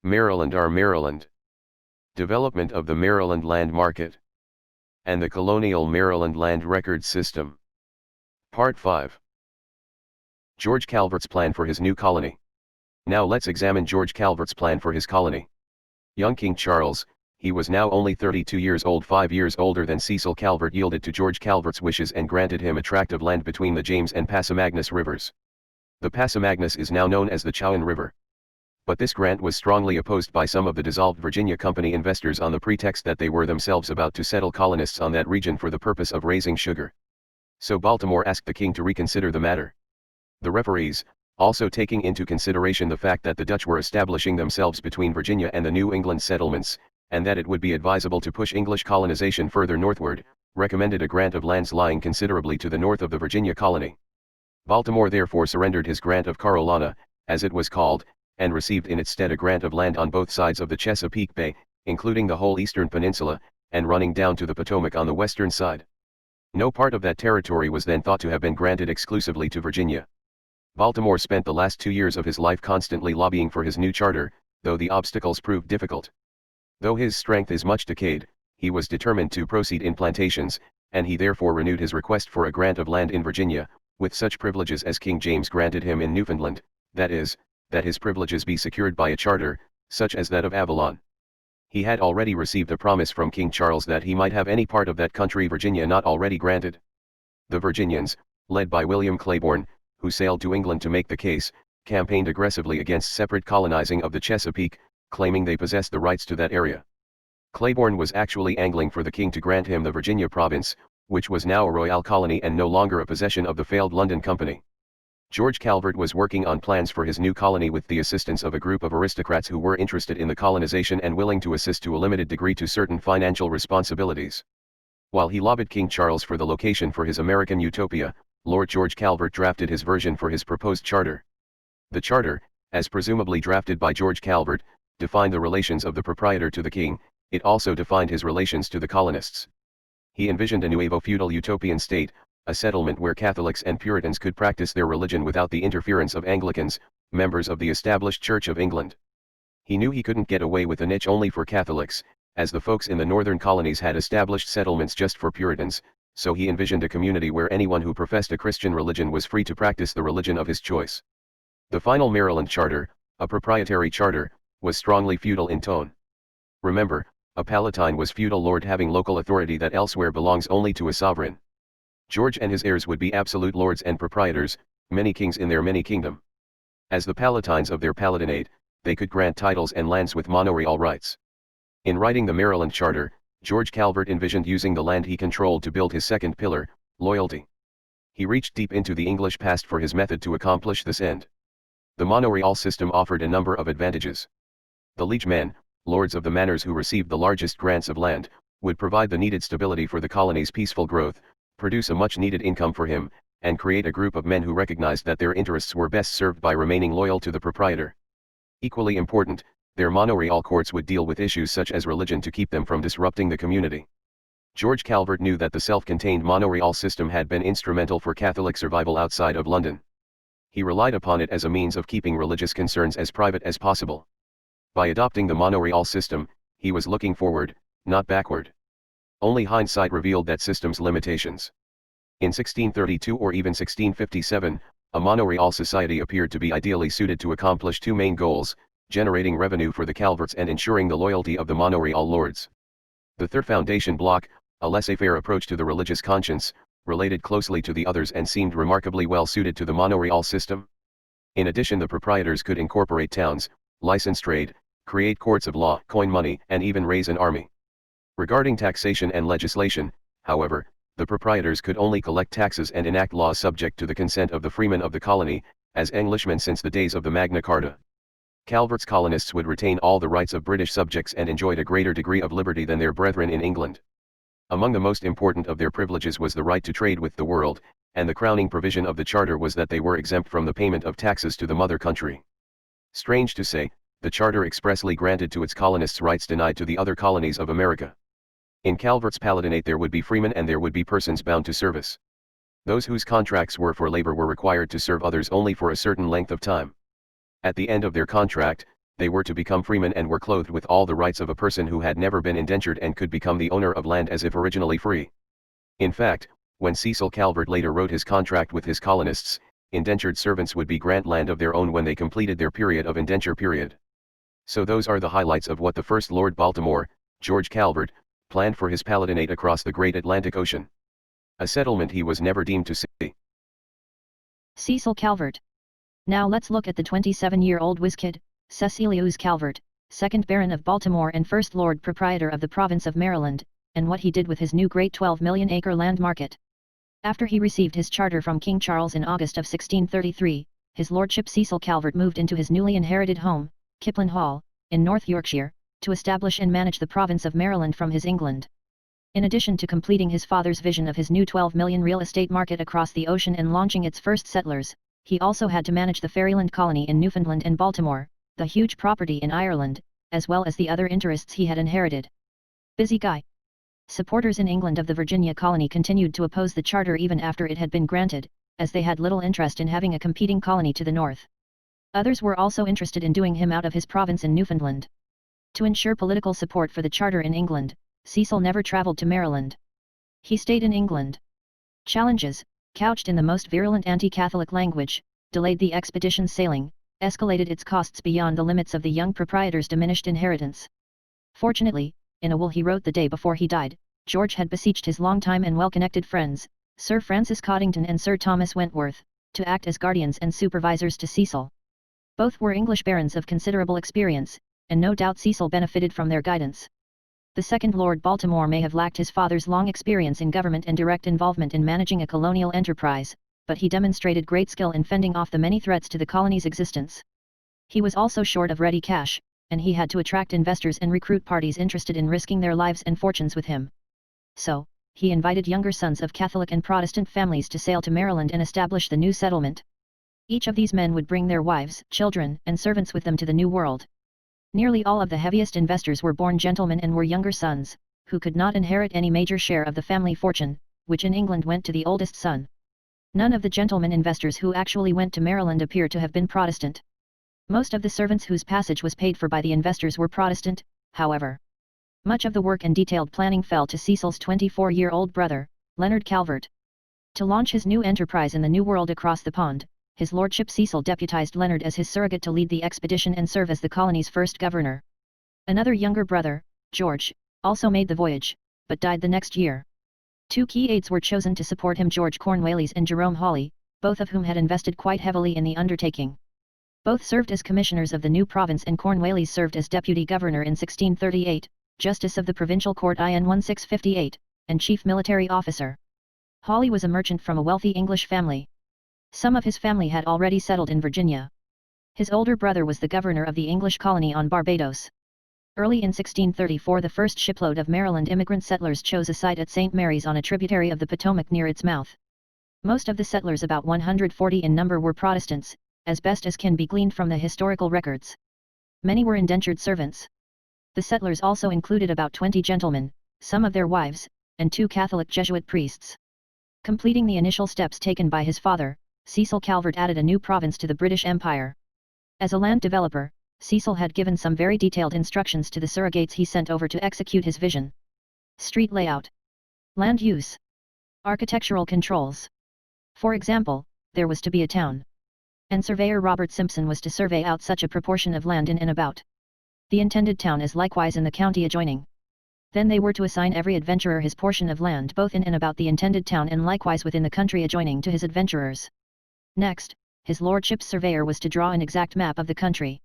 Maryland or Maryland. Development of the Maryland land market. And the colonial Maryland land record system. Part 5. George Calvert's plan for his new colony. Now let's examine George Calvert's plan for his colony. Young King Charles, he was now only 32 years old, 5 years older than Cecil Calvert, yielded to George Calvert's wishes and granted him a tract of land between the James and Pasamagnus rivers. The Pasamagnus is now known as the Chowan River. But this grant was strongly opposed by some of the dissolved Virginia Company investors on the pretext that they were themselves about to settle colonists on that region for the purpose of raising sugar. So Baltimore asked the king to reconsider the matter. The referees, also taking into consideration the fact that the Dutch were establishing themselves between Virginia and the New England settlements, and that it would be advisable to push English colonization further northward, recommended a grant of lands lying considerably to the north of the Virginia colony. Baltimore therefore surrendered his grant of Carolina, as it was called, and received in its stead a grant of land on both sides of the Chesapeake Bay, including the whole eastern peninsula, and running down to the Potomac on the western side. No part of that territory was then thought to have been granted exclusively to Virginia. Baltimore spent the last 2 years of his life constantly lobbying for his new charter, though the obstacles proved difficult. Though his strength is much decayed, he was determined to proceed in plantations, and he therefore renewed his request for a grant of land in Virginia, with such privileges as King James granted him in Newfoundland, that is, that his privileges be secured by a charter, such as that of Avalon. He had already received a promise from King Charles that he might have any part of that country Virginia not already granted. The Virginians, led by William Claiborne, who sailed to England to make the case, campaigned aggressively against separate colonizing of the Chesapeake, claiming they possessed the rights to that area. Claiborne was actually angling for the king to grant him the Virginia province, which was now a royal colony and no longer a possession of the failed London Company. George Calvert was working on plans for his new colony with the assistance of a group of aristocrats who were interested in the colonization and willing to assist to a limited degree to certain financial responsibilities. While he lobbied King Charles for the location for his American utopia, Lord George Calvert drafted his version for his proposed charter. The charter, as presumably drafted by George Calvert, defined the relations of the proprietor to the king. It also defined his relations to the colonists. He envisioned a nuevo feudal utopian state, a settlement where Catholics and Puritans could practice their religion without the interference of Anglicans, members of the established Church of England. He knew he couldn't get away with a niche only for Catholics, as the folks in the northern colonies had established settlements just for Puritans, so he envisioned a community where anyone who professed a Christian religion was free to practice the religion of his choice. The final Maryland charter, a proprietary charter, was strongly feudal in tone. Remember, a palatine was feudal lord having local authority that elsewhere belongs only to a sovereign. George and his heirs would be absolute lords and proprietors, many kings in their many kingdom. As the palatines of their palatinate, they could grant titles and lands with manorial rights. In writing the Maryland Charter, George Calvert envisioned using the land he controlled to build his second pillar, loyalty. He reached deep into the English past for his method to accomplish this end. The manorial system offered a number of advantages. The liegemen, lords of the manors who received the largest grants of land, would provide the needed stability for the colony's peaceful growth, produce a much-needed income for him, and create a group of men who recognized that their interests were best served by remaining loyal to the proprietor. Equally important, their manorial courts would deal with issues such as religion to keep them from disrupting the community. George Calvert knew that the self-contained manorial system had been instrumental for Catholic survival outside of London. He relied upon it as a means of keeping religious concerns as private as possible. By adopting the manorial system, he was looking forward, not backward. Only hindsight revealed that system's limitations. In 1632 or even 1657, a manorial society appeared to be ideally suited to accomplish two main goals: generating revenue for the Calverts and ensuring the loyalty of the manorial lords. The third foundation block, a laissez-faire approach to the religious conscience, related closely to the others and seemed remarkably well suited to the manorial system. In addition, the proprietors could incorporate towns, license trade, create courts of law, coin money, and even raise an army. Regarding taxation and legislation, however, the proprietors could only collect taxes and enact laws subject to the consent of the freemen of the colony, as Englishmen since the days of the Magna Carta. Calvert's colonists would retain all the rights of British subjects and enjoyed a greater degree of liberty than their brethren in England. Among the most important of their privileges was the right to trade with the world, and the crowning provision of the charter was that they were exempt from the payment of taxes to the mother country. Strange to say, the charter expressly granted to its colonists rights denied to the other colonies of America. In Calvert's palatinate there would be freemen and there would be persons bound to service. Those whose contracts were for labor were required to serve others only for a certain length of time. At the end of their contract, they were to become freemen and were clothed with all the rights of a person who had never been indentured and could become the owner of land as if originally free. In fact, when Cecil Calvert later wrote his contract with his colonists, indentured servants would be grant land of their own when they completed their period of indenture period. So those are the highlights of what the first Lord Baltimore, George Calvert, planned for his palatinate across the great Atlantic Ocean. A settlement he was never deemed to see. Cecil Calvert. Now let's look at the 27-year-old whiz-kid, Cecilius Calvert, 2nd Baron of Baltimore and 1st Lord Proprietor of the province of Maryland, and what he did with his new great 12-million-acre land market. After he received his charter from King Charles in August of 1633, his lordship Cecil Calvert moved into his newly inherited home, Kipling Hall, in North Yorkshire, to establish and manage the province of Maryland from his England. In addition to completing his father's vision of his new 12 million real estate market across the ocean and launching its first settlers, he also had to manage the Fairyland colony in Newfoundland and Baltimore, the huge property in Ireland, as well as the other interests he had inherited. Busy guy. Supporters in England of the Virginia colony continued to oppose the charter even after it had been granted, as they had little interest in having a competing colony to the north. Others were also interested in doing him out of his province in Newfoundland. To ensure political support for the charter in England, Cecil never travelled to Maryland. He stayed in England. Challenges, couched in the most virulent anti-Catholic language, delayed the expedition's sailing, escalated its costs beyond the limits of the young proprietor's diminished inheritance. Fortunately, in a will he wrote the day before he died, George had beseeched his long-time and well-connected friends, Sir Francis Coddington and Sir Thomas Wentworth, to act as guardians and supervisors to Cecil. Both were English barons of considerable experience, and no doubt Cecil benefited from their guidance. The second Lord Baltimore may have lacked his father's long experience in government and direct involvement in managing a colonial enterprise, but he demonstrated great skill in fending off the many threats to the colony's existence. He was also short of ready cash, and he had to attract investors and recruit parties interested in risking their lives and fortunes with him. So, he invited younger sons of Catholic and Protestant families to sail to Maryland and establish the new settlement. Each of these men would bring their wives, children, and servants with them to the New World. Nearly all of the heaviest investors were born gentlemen and were younger sons, who could not inherit any major share of the family fortune, which in England went to the oldest son. None of the gentlemen investors who actually went to Maryland appear to have been Protestant. Most of the servants whose passage was paid for by the investors were Protestant, however. Much of the work and detailed planning fell to Cecil's 24-year-old brother, Leonard Calvert. To launch his new enterprise in the New World across the pond, his lordship Cecil deputized Leonard as his surrogate to lead the expedition and serve as the colony's first governor. Another younger brother, George, also made the voyage, but died the next year. Two key aides were chosen to support him, George Cornwallis and Jerome Hawley, both of whom had invested quite heavily in the undertaking. Both served as commissioners of the new province, and Cornwallis served as deputy governor in 1638, justice of the provincial court in 1658, and chief military officer. Hawley was a merchant from a wealthy English family. Some of his family had already settled in Virginia. His older brother was the governor of the English colony on Barbados. Early in 1634 the first shipload of Maryland immigrant settlers chose a site at St. Mary's on a tributary of the Potomac near its mouth. Most of the settlers, about 140 in number, were Protestants, as best as can be gleaned from the historical records. Many were indentured servants. The settlers also included about 20 gentlemen, some of their wives, and 2 Catholic Jesuit priests. Completing the initial steps taken by his father, Cecil Calvert added a new province to the British Empire. As a land developer, Cecil had given some very detailed instructions to the surrogates he sent over to execute his vision. Street layout, land use, architectural controls. For example, there was to be a town, and surveyor Robert Simpson was to survey out such a proportion of land in and about the intended town as likewise in the county adjoining. Then they were to assign every adventurer his portion of land both in and about the intended town and likewise within the country adjoining to his adventurers. Next, his lordship's surveyor was to draw an exact map of the country.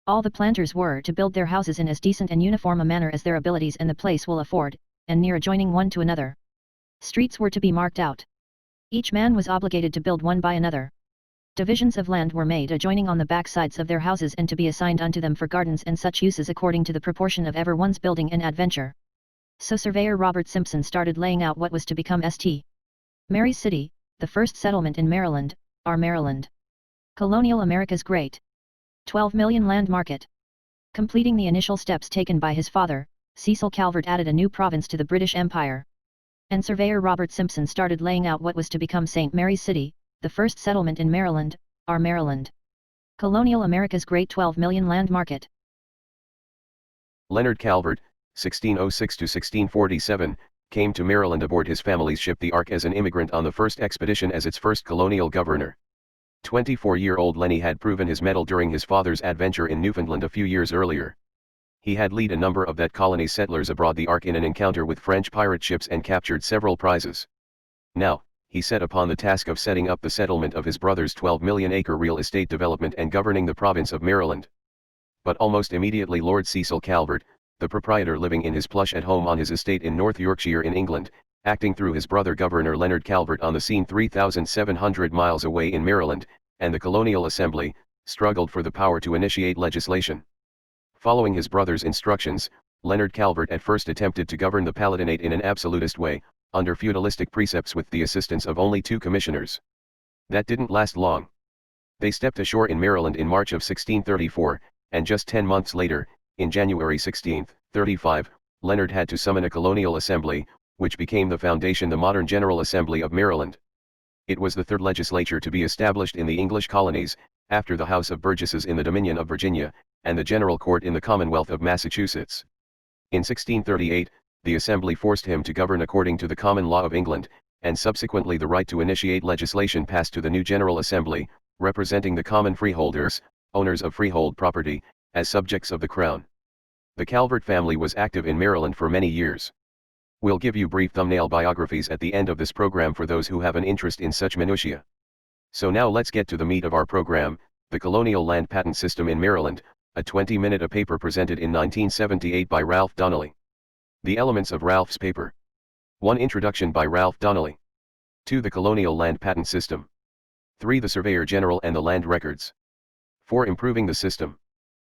All the planters were to build their houses in as decent and uniform a manner as their abilities and the place will afford, and near adjoining one to another. Streets were to be marked out. Each man was obligated to build one by another. Divisions of land were made adjoining on the back sides of their houses and to be assigned unto them for gardens and such uses according to the proportion of everyone's building and adventure. So surveyor Robert Simpson started laying out what was to become St. Mary's City, the first settlement in Maryland, our Maryland. Colonial America's great 12 million land market. Completing the initial steps taken by his father, Cecil Calvert added a new province to the British Empire. And surveyor Robert Simpson started laying out what was to become St. Mary's City, the first settlement in Maryland, our Maryland. Colonial America's Great 12 Million Land Market. Leonard Calvert, 1606 to 1647, came to Maryland aboard his family's ship the Ark as an immigrant on the first expedition as its first colonial governor. 24-year-old Lenny had proven his mettle during his father's adventure in Newfoundland a few years earlier. He had led a number of that colony's settlers aboard the Ark in an encounter with French pirate ships and captured several prizes. Now, he set upon the task of setting up the settlement of his brother's 12-million-acre real estate development and governing the province of Maryland. But almost immediately Lord Cecil Calvert, the proprietor living in his plush at home on his estate in North Yorkshire in England, acting through his brother Governor Leonard Calvert on the scene 3,700 miles away in Maryland, and the Colonial Assembly, struggled for the power to initiate legislation. Following his brother's instructions, Leonard Calvert at first attempted to govern the Palatinate in an absolutist way, under feudalistic precepts with the assistance of only 2 commissioners. That didn't last long. They stepped ashore in Maryland in March of 1634, and just 10 months later, in January 1635, Leonard had to summon a colonial assembly, which became the foundation the modern General Assembly of Maryland. It was the third legislature to be established in the English colonies, after the House of Burgesses in the Dominion of Virginia, and the General Court in the Commonwealth of Massachusetts. In 1638, the Assembly forced him to govern according to the common law of England, and subsequently the right to initiate legislation passed to the new General Assembly, representing the common freeholders, owners of freehold property, as subjects of the Crown. The Calvert family was active in Maryland for many years. We'll give you brief thumbnail biographies at the end of this program for those who have an interest in such minutiae. So now let's get to the meat of our program, the Colonial Land Patent System in Maryland, a 20-minute paper presented in 1978 by Ralph Donnelly. The elements of Ralph's paper. 1. Introduction by Ralph Donnelly. 2. The Colonial Land Patent System. 3. The Surveyor General and the Land Records. 4. Improving the System.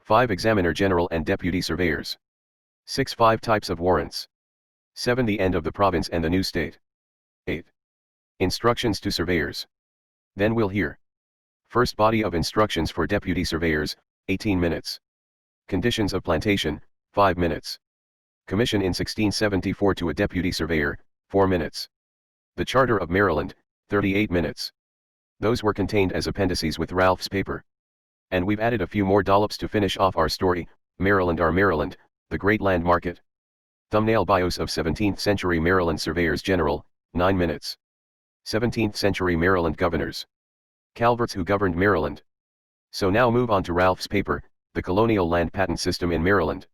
5. Examiner General and Deputy Surveyors. 6. 5 Types of Warrants. 7. The End of the Province and the New State. 8. Instructions to Surveyors. Then we'll hear. First body of instructions for Deputy Surveyors, 18 minutes. Conditions of plantation, 5 minutes. Commission in 1674 to a Deputy Surveyor, 4 minutes. The Charter of Maryland, 38 minutes. Those were contained as appendices with Ralph's paper. And we've added a few more dollops to finish off our story, Maryland our Maryland, the Great Land Market. Thumbnail bios of 17th century Maryland Surveyors General, 9 minutes. 17th century Maryland Governors. Calverts who governed Maryland. So now move on to Ralph's paper, the Colonial Land Patent System in Maryland.